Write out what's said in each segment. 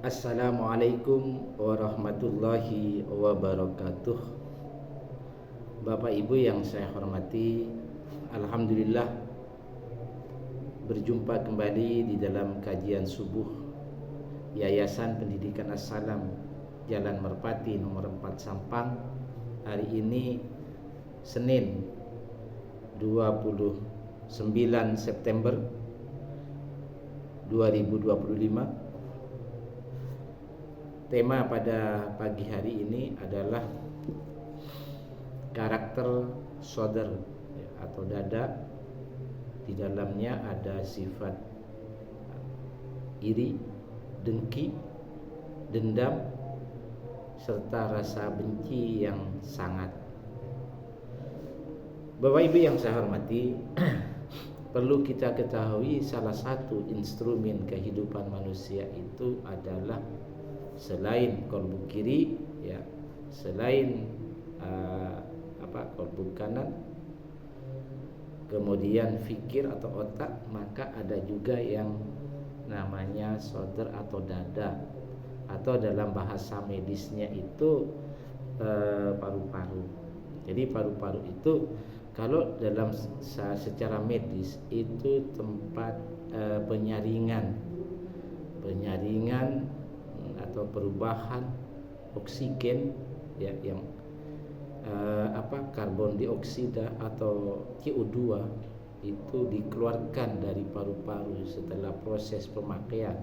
Assalamualaikum warahmatullahi wabarakatuh. Bapak Ibu yang saya hormati, alhamdulillah berjumpa kembali di dalam kajian subuh Yayasan Pendidikan As-Salam Jalan Merpati nomor 4 Sampang. Hari ini Senin 29 September 2025. Tema pada pagi hari ini adalah karakter sodar atau dada. Di dalamnya ada sifat iri, dengki, dendam, serta rasa benci yang sangat. Bapak Ibu yang saya hormati, perlu kita ketahui salah satu instrumen kehidupan manusia itu adalah selain kolbu kiri, ya, selain kolbu kanan, kemudian fikir atau otak, maka ada juga yang namanya sodar atau dada, atau dalam bahasa medisnya itu paru-paru. Jadi paru-paru itu kalau dalam secara medis itu tempat penyaringan atau perubahan oksigen, ya, yang karbon dioksida atau CO2 itu dikeluarkan dari paru-paru setelah proses pemakaian.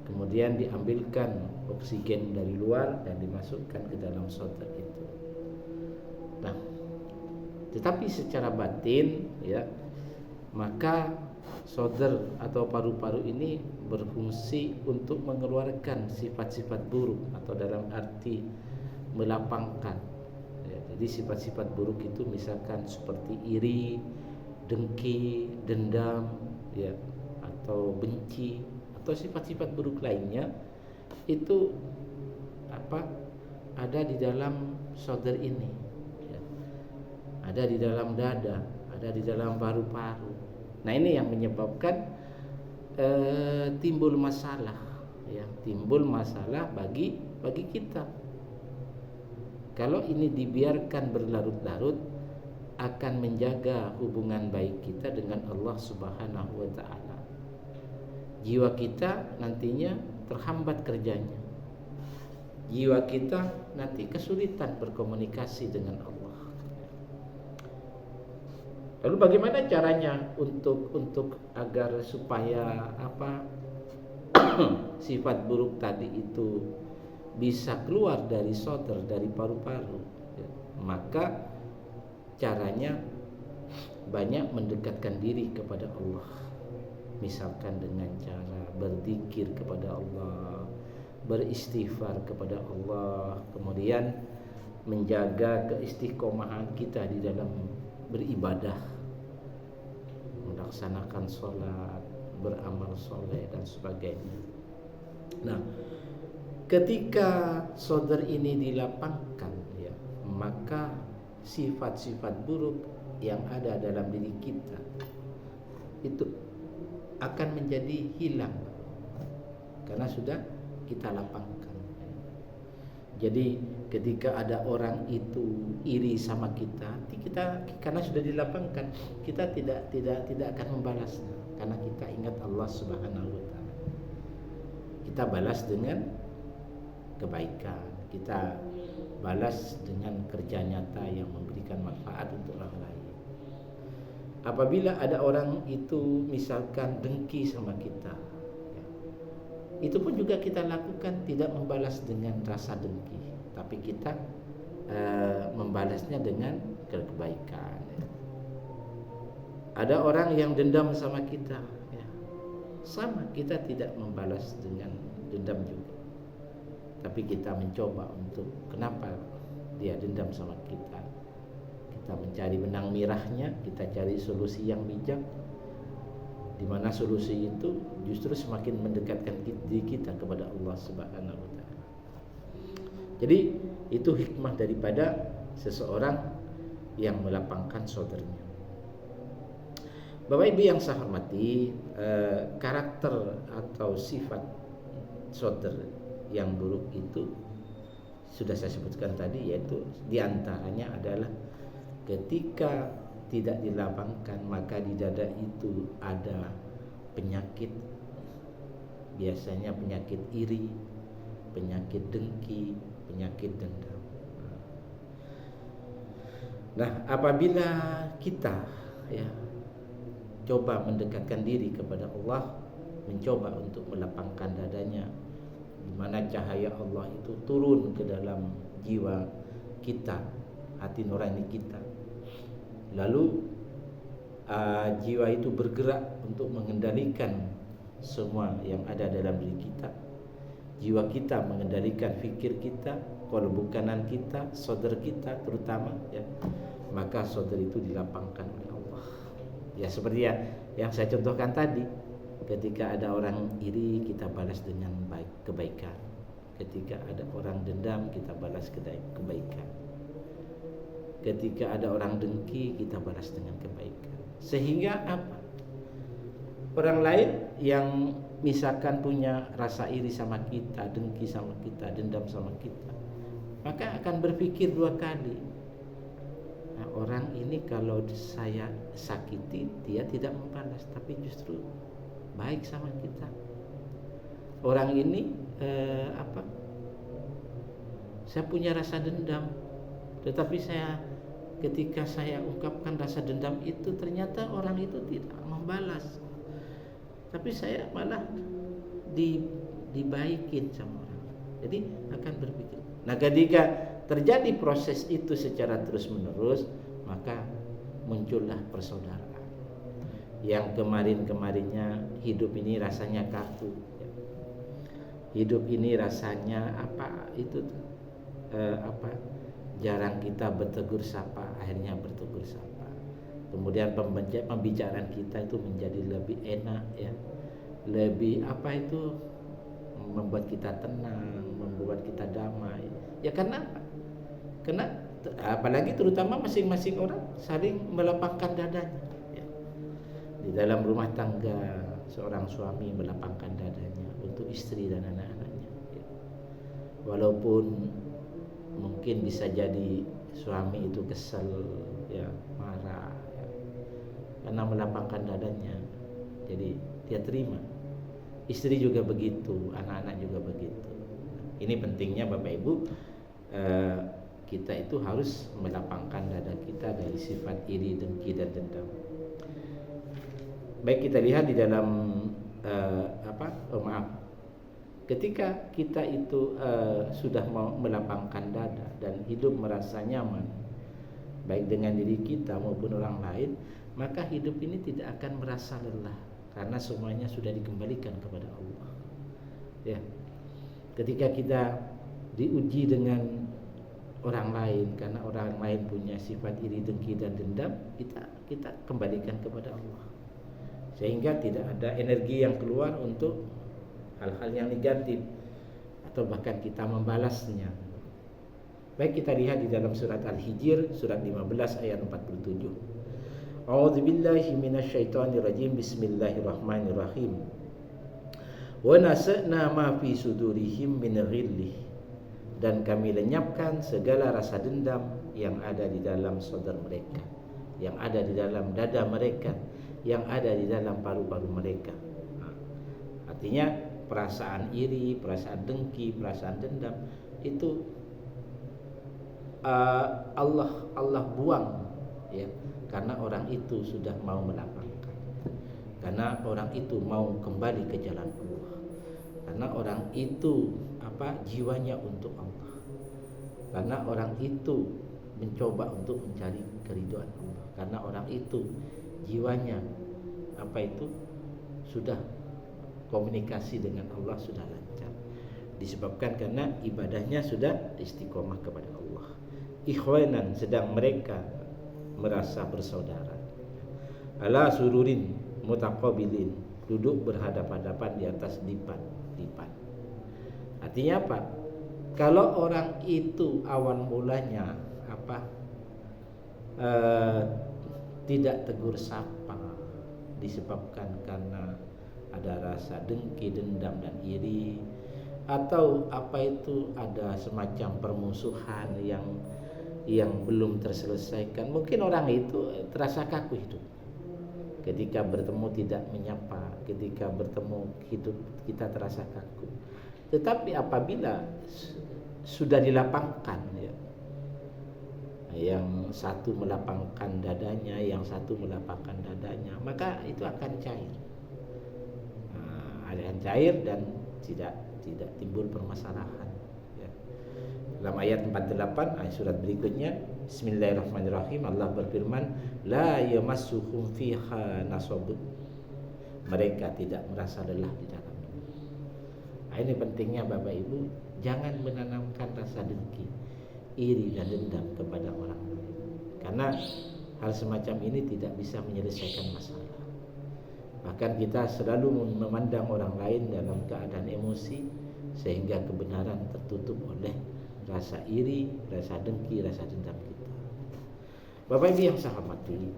Kemudian diambilkan oksigen dari luar dan dimasukkan ke dalam sodar itu. Nah, tetapi secara batin, ya, maka sodar atau paru-paru ini berfungsi untuk mengeluarkan sifat-sifat buruk atau dalam arti melapangkan, ya. Jadi sifat-sifat buruk itu misalkan seperti iri, dengki, dendam, ya, atau benci, atau sifat-sifat buruk lainnya itu ada di dalam sodar ini, ya. Ada di dalam dada, ada di dalam paru-paru. Nah, ini yang menyebabkan timbul masalah, ya, timbul masalah bagi kita. Kalau ini dibiarkan berlarut-larut, akan menjaga hubungan baik kita dengan Allah Subhanahu wa taala. Jiwa kita nantinya terhambat kerjanya. Jiwa kita nanti kesulitan berkomunikasi dengan Allah. Lalu bagaimana caranya untuk agar supaya sifat buruk tadi itu bisa keluar dari sodar, dari paru-paru, ya. Maka caranya banyak mendekatkan diri kepada Allah. Misalkan dengan cara berzikir kepada Allah, beristighfar kepada Allah, kemudian menjaga keistiqomahan kita di dalam beribadah, melaksanakan sholat, beramal soleh dan sebagainya. Nah, ketika sodar ini dilapangkan, ya, maka sifat-sifat buruk yang ada dalam diri kita itu akan menjadi hilang karena sudah kita lapangkan. Jadi ketika ada orang itu iri sama kita karena sudah dilapangkan, kita tidak akan membalasnya karena kita ingat Allah Subhanahu wa taala. Kita balas dengan kebaikan, kita balas dengan kerja nyata yang memberikan manfaat untuk orang lain. Apabila ada orang itu misalkan dengki sama kita, ya, itu pun juga kita lakukan, tidak membalas dengan rasa dengki, tapi kita membalasnya dengan kebaikan, ya. Ada orang yang dendam sama kita, ya, sama, kita tidak membalas dengan dendam juga, tapi kita mencoba untuk kenapa dia dendam sama kita. Kita mencari benang merahnya, kita cari solusi yang bijak, di mana solusi itu justru semakin mendekatkan diri kita kepada Allah Subhanahu wa taala. Jadi itu hikmah daripada seseorang yang melapangkan saudaranya. Bapak Ibu yang saya hormati, karakter atau sifat sodr yang buruk itu sudah saya sebutkan tadi, yaitu diantaranya adalah ketika tidak dilapangkan maka di dada itu ada penyakit, biasanya penyakit iri, penyakit dengki, penyakit dendam. Nah, apabila kita coba mendekatkan diri kepada Allah, mencoba untuk melapangkan dadanya, di mana cahaya Allah itu turun ke dalam jiwa kita, hati nurani kita. Lalu jiwa itu bergerak untuk mengendalikan semua yang ada dalam diri kita. Jiwa kita mengendalikan fikir kita, qalbu kanan kita, sodr kita terutama, maka sodr itu dilapangkan oleh Allah. Ya, seperti yang saya contohkan tadi, ketika ada orang iri kita balas dengan kebaikan. Ketika ada orang dendam kita balas kebaikan. Ketika ada orang dengki kita balas dengan kebaikan. Sehingga apa? Orang lain yang misalkan punya rasa iri sama kita, dengki sama kita, dendam sama kita, maka akan berpikir dua kali. Nah, orang ini kalau saya sakiti dia tidak membalas, tapi justru baik sama kita. Orang ini saya punya rasa dendam, tetapi ketika saya ungkapkan rasa dendam itu ternyata orang itu tidak membalas, tapi saya malah dibaikin sama orang. Jadi akan berpikir. Nah, ketika terjadi proses itu secara terus menerus, maka muncullah persaudaraan. Yang kemarinnya hidup ini rasanya kaku, hidup ini rasanya jarang kita bertegur sapa, akhirnya bertegur sapa. Kemudian pembicaraan kita itu menjadi lebih enak, lebih membuat kita tenang, membuat kita damai. Ya karena apalagi terutama masing-masing orang saling melapangkan dadanya. Di dalam rumah tangga, seorang suami melapangkan dadanya untuk istri dan anak-anaknya. Walaupun mungkin bisa jadi suami itu kesel, marah, karena melapangkan dadanya, jadi dia terima. Istri juga begitu, anak-anak juga begitu. Ini pentingnya Bapak Ibu, kita itu harus melapangkan dada kita dari sifat iri, dengki, dan dendam. Baik, kita lihat di dalam ketika kita itu sudah mau melapangkan dada dan hidup merasa nyaman baik dengan diri kita maupun orang lain, maka hidup ini tidak akan merasa lelah karena semuanya sudah dikembalikan kepada Allah. Ketika kita diuji dengan orang lain karena orang lain punya sifat iri, dengki, dan dendam, kita kembalikan kepada Allah, sehingga tidak ada energi yang keluar untuk hal-hal yang negatif atau bahkan kita membalasnya. Baik, kita lihat di dalam surat Al-Hijr surat 15 ayat 47. A'udzubillahi minasyaitonirrajim. Bismillahirrahmanirrahim. Wa nasa'na ma fi sudurihim min ghillih, dan kami lenyapkan segala rasa dendam yang ada di dalam saudara mereka, yang ada di dalam dada mereka, yang ada di dalam paru-paru mereka. Artinya perasaan iri, perasaan dengki, perasaan dendam itu Allah buang, karena orang itu sudah mau melapangkan, karena orang itu mau kembali ke jalan Allah, karena orang itu jiwanya untuk Allah, karena orang itu mencoba untuk mencari keridhaan Allah, karena orang itu jiwanya sudah komunikasi dengan Allah sudah lancar, disebabkan karena ibadahnya sudah istiqomah kepada Allah. Ikhwanan, sedang mereka merasa bersaudara. Ala sururin mutaqabilin, duduk berhadapan-hadapan di atas dipan. Artinya apa? Kalau orang itu awal mulanya tidak tegur sapa, disebabkan karena ada rasa dengki, dendam, dan iri, atau apa itu ada semacam permusuhan yang belum terselesaikan. Mungkin orang itu terasa kaku hidup. Ketika bertemu tidak menyapa, ketika bertemu hidup kita terasa kaku. Tetapi apabila sudah dilapangkan, ya, yang satu melapangkan dadanya, yang satu melapangkan dadanya, maka itu akan cair. Akan cair dan tidak timbul permasalahan. Ya. Dalam ayat 48 ayat surat berikutnya, Bismillahirrahmanirrahim, Allah berfirman, la yamassuhum fiha nasabun. Mereka tidak merasa lelah di dalamnya. Ini pentingnya Bapak Ibu, jangan menanamkan rasa dengki, iri dan dendam kepada orang lain. Karena hal semacam ini tidak bisa menyelesaikan masalah. Bahkan kita selalu memandang orang lain dalam keadaan emosi, sehingga kebenaran tertutup oleh rasa iri, rasa dengki, rasa dendam kita. Bapak Ibu yang saya hormati,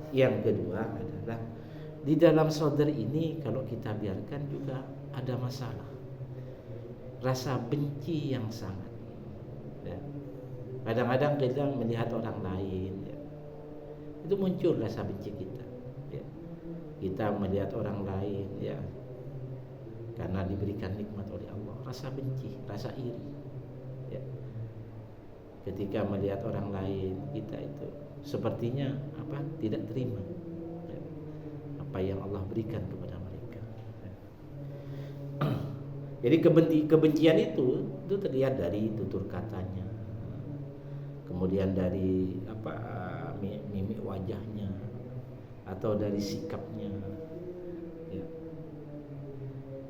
yang kedua adalah di dalam saudara ini kalau kita biarkan juga ada masalah, rasa benci yang sangat. Ya. Kadang-kadang kita melihat orang lain, ya, itu muncul rasa benci kita. Ya. Kita melihat orang lain, ya, karena diberikan nikmat oleh Allah, rasa benci, rasa iri. Ya. Ketika melihat orang lain, kita itu sepertinya tidak terima, ya, apa yang Allah berikan kepada mereka. Ya. Jadi kebencian itu terlihat dari tutur katanya, kemudian dari mimik wajahnya, atau dari sikapnya, ya.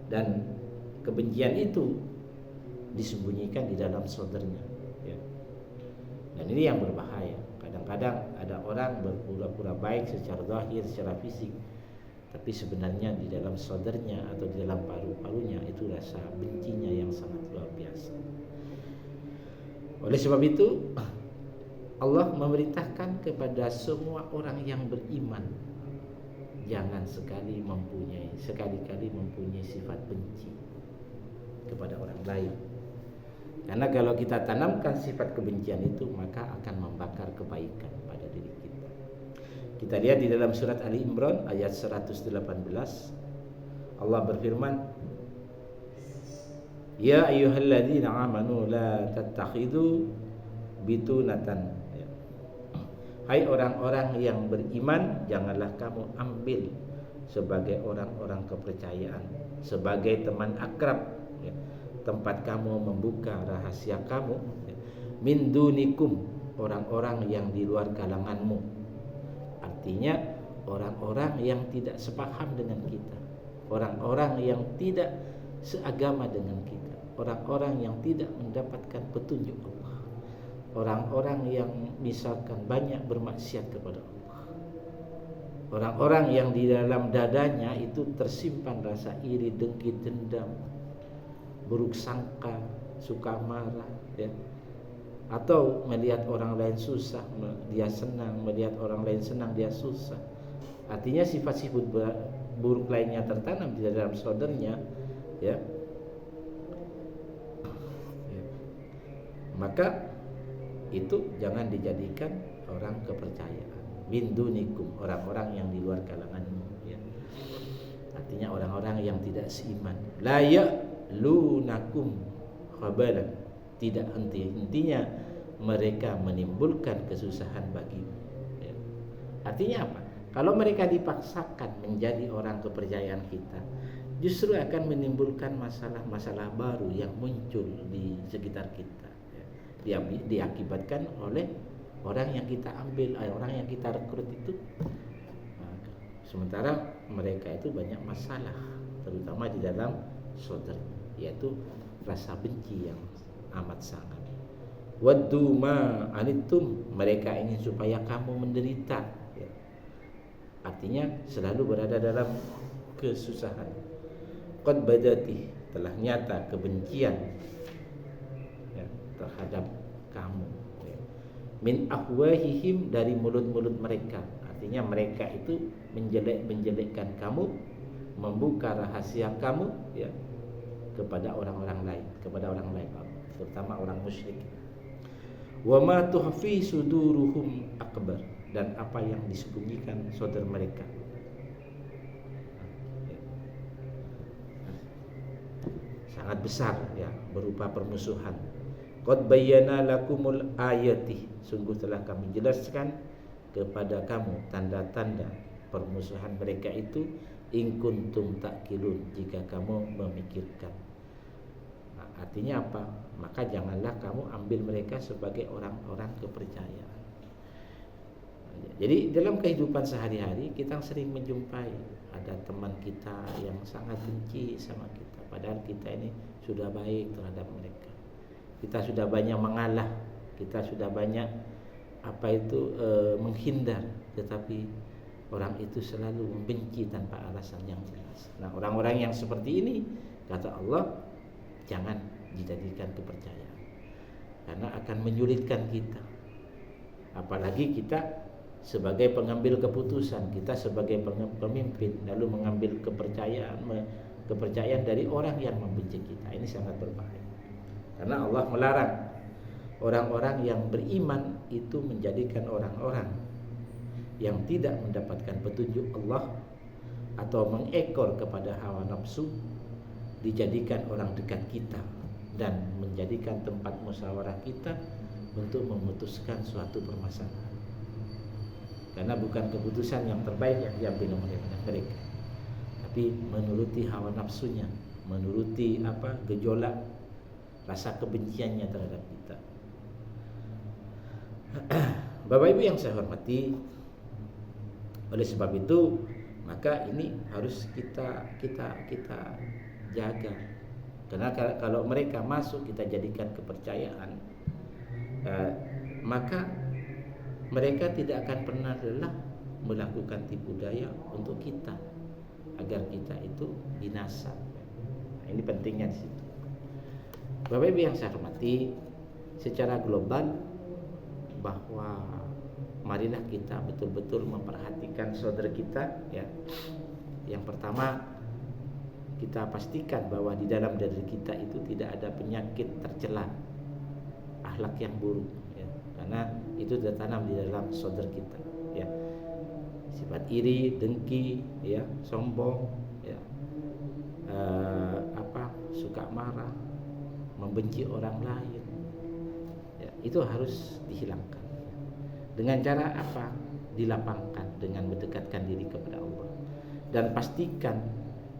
Dan kebencian itu disembunyikan di dalam saudaranya, ya. Dan ini yang berbahaya. Kadang-kadang ada orang berpura-pura baik secara zahir, secara fisik, tapi sebenarnya di dalam saudaranya atau di dalam paru-parunya itu rasa bencinya yang sangat luar biasa. Oleh sebab itu Allah memerintahkan kepada semua orang yang beriman, jangan sekali-kali mempunyai sifat benci kepada orang lain. Karena kalau kita tanamkan sifat kebencian itu, maka akan membakar kebaikan pada diri kita. Kita lihat di dalam surat Ali Imran ayat 118, Allah berfirman, ya ayyuhalladzina amanu la tattakhidu bitunatan. Hai orang-orang yang beriman, janganlah kamu ambil sebagai orang-orang kepercayaan, sebagai teman akrab, ya, tempat kamu membuka rahasia kamu, ya, min dunikum, orang-orang yang di luar kalanganmu. Artinya orang-orang yang tidak sepaham dengan kita, orang-orang yang tidak seagama dengan kita, orang-orang yang tidak mendapatkan petunjuk Allah, orang-orang yang misalkan banyak bermaksiat kepada Allah, orang-orang yang di dalam dadanya itu tersimpan rasa iri, dengki, dendam, buruk sangka, suka marah, ya. Atau melihat orang lain susah dia senang, melihat orang lain senang dia susah. Artinya sifat-sifat buruk lainnya tertanam di dalam saudaranya, ya. Maka itu jangan dijadikan orang kepercayaan. Min dunikum, orang-orang yang di luar kalanganmu, ya. Artinya orang-orang yang tidak seiman. La ya'lunakum khabalan, tidak henti-hentinya mereka menimbulkan kesusahan bagimu, ya. Artinya apa? Kalau mereka dipaksakan menjadi orang kepercayaan kita, justru akan menimbulkan masalah-masalah baru yang muncul di sekitar kita, ya. Diakibatkan oleh orang yang kita ambil, orang yang kita rekrut itu. Sementara mereka itu banyak masalah, terutama di dalam saudara, yaitu rasa benci yang amat sangat. Waddu ma anittum, mereka ingin supaya kamu menderita, ya. Artinya selalu berada dalam kesusahan. Qad badati, telah nyata kebencian, ya, terhadap kamu, ya. Min afwahihim, dari mulut-mulut mereka. Artinya mereka itu menjelek-menjelekkan kamu, membuka rahasia kamu, ya. kepada orang-orang lain, terutama orang musyrik. Wa ma tuhfi suduruhum akbar, dan apa yang disembunyikan saudara mereka sangat besar ya, berupa permusuhan. Qad bayyana lakumul ayati, sungguh telah kami jelaskan kepada kamu tanda-tanda permusuhan mereka itu, in kuntum ta'qilun, jika kamu memikirkan. Nah, artinya apa? Maka janganlah kamu ambil mereka sebagai orang-orang kepercayaan. Jadi dalam kehidupan sehari-hari kita sering menjumpai ada teman kita yang sangat benci sama kita, padahal kita ini sudah baik terhadap mereka. Kita sudah banyak mengalah, kita sudah banyak menghindar, tetapi orang itu selalu membenci tanpa alasan yang jelas. Nah, orang-orang yang seperti ini, kata Allah, jangan dijadikan kepercayaan, karena akan menyulitkan kita. Apalagi kita sebagai pengambil keputusan, kita sebagai pemimpin, lalu mengambil kepercayaan dari orang yang membenci kita. Ini sangat berbahaya, karena Allah melarang orang-orang yang beriman itu menjadikan orang-orang yang tidak mendapatkan petunjuk Allah atau mengekor kepada hawa nafsu dijadikan orang dekat kita dan menjadikan tempat musyawarah kita untuk memutuskan suatu permasalahan. Karena bukan keputusan yang terbaik yang diambil oleh mereka, tapi menuruti hawa nafsunya, menuruti gejolak rasa kebenciannya terhadap kita. Bapak Ibu yang saya hormati, oleh sebab itu maka ini harus kita jaga. Karena kalau mereka masuk kita jadikan kepercayaan, maka mereka tidak akan pernah lelah melakukan tipu daya untuk kita agar kita itu binasa. Nah, ini pentingnya di situ. Bapak Ibu yang saya hormati, secara global bahwa marilah kita betul-betul memperhatikan saudara kita ya. Yang pertama, kita pastikan bahwa di dalam diri kita itu tidak ada penyakit tercela, akhlak yang buruk ya. Karena itu tertanam di dalam saudara kita ya. Sifat iri, dengki ya, sombong ya, suka marah, membenci orang lain ya, itu harus dihilangkan. Dengan cara apa? Dilapangkan dengan mendekatkan diri kepada Allah, dan pastikan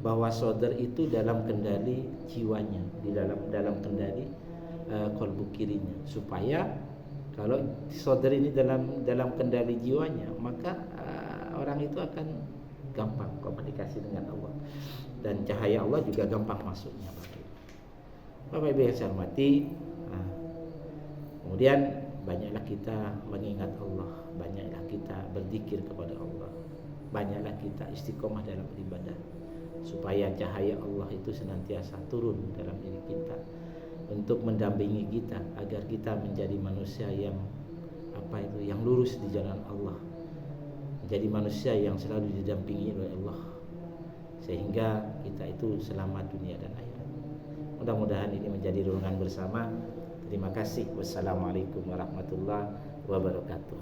bahwa saudara itu dalam kendali jiwanya, di dalam kendali kolbu kirinya, supaya kalau saudara ini dalam kendali jiwanya, maka orang itu akan gampang komunikasi dengan Allah, dan cahaya Allah juga gampang masuknya. Bapak Ibu yang saya hormati, kemudian banyaklah kita mengingat Allah, banyaklah kita berzikir kepada Allah, banyaklah kita istiqomah dalam beribadah, supaya cahaya Allah itu senantiasa turun dalam diri kita untuk mendampingi kita agar kita menjadi manusia yang yang lurus di jalan Allah, menjadi manusia yang selalu didampingi oleh Allah, sehingga kita itu selamat dunia dan akhirat. Mudah-mudahan ini menjadi renungan bersama. Terima kasih. Wassalamualaikum warahmatullahi wabarakatuh.